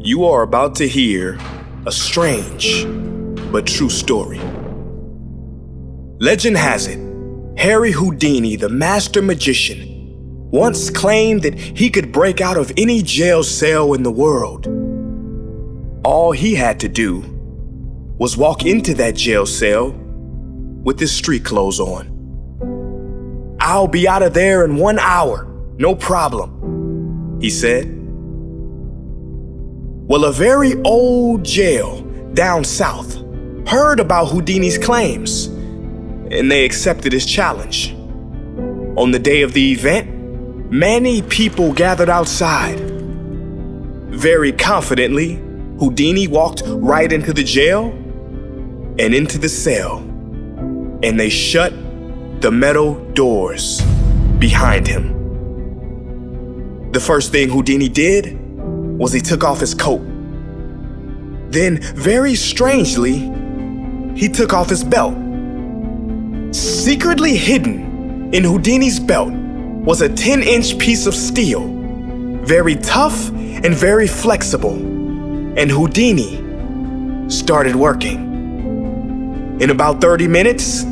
You are about to hear a strange but true story. Legend has it, Harry Houdini, the master magician, once claimed that he could break out of any jail cell in the world. All he had to do was walk into that jail cell with his street clothes on. "I'll be out of there in 1 hour, no problem," he said. Well, a very old jail down south heard about Houdini's claims, and they accepted his challenge. On the day of the event, many people gathered outside. Very confidently, Houdini walked right into the jail and into the cell, and they shut the metal doors behind him. The first thing Houdini did was he took off his coat. Then, very strangely, he took off his belt. Secretly hidden in Houdini's belt was a 10-inch piece of steel, very tough and very flexible, and Houdini started working. In about 30 minutes,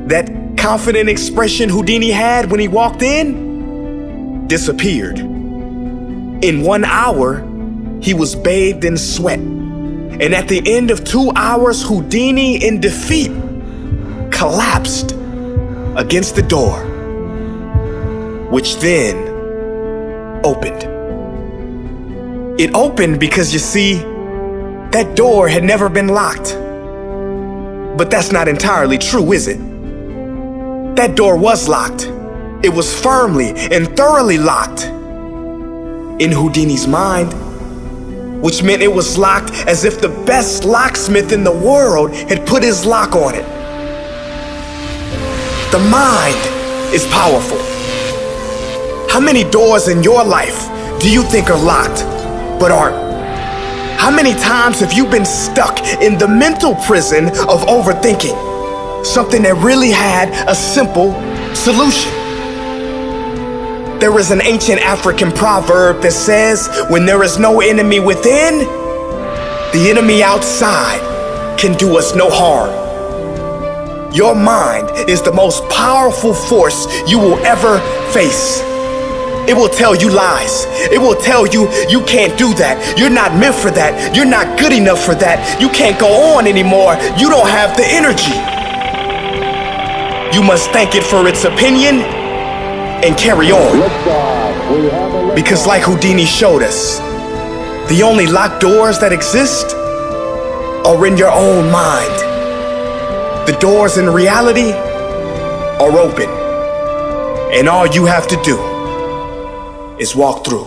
that confident expression Houdini had when he walked in disappeared. In 1 hour, he was bathed in sweat. And at the end of 2 hours, Houdini, in defeat, collapsed against the door, which then opened. It opened because, you see, that door had never been locked. But that's not entirely true, is it? That door was locked. It was firmly and thoroughly locked in Houdini's mind, which meant it was locked as if the best locksmith in the world had put his lock on it. The mind is powerful. How many doors in your life do you think are locked but aren't? How many times have you been stuck in the mental prison of overthinking something that really had a simple solution? There is an ancient African proverb that says, when there is no enemy within, the enemy outside can do us no harm. Your mind is the most powerful force you will ever face. It will tell you lies. It will tell you you can't do that. You're not meant for that. You're not good enough for that. You can't go on anymore. You don't have the energy. You must thank it for its opinion and carry on. Because like Houdini showed us, the only locked doors that exist are in your own mind. The doors in reality are open, and all you have to do is walk through.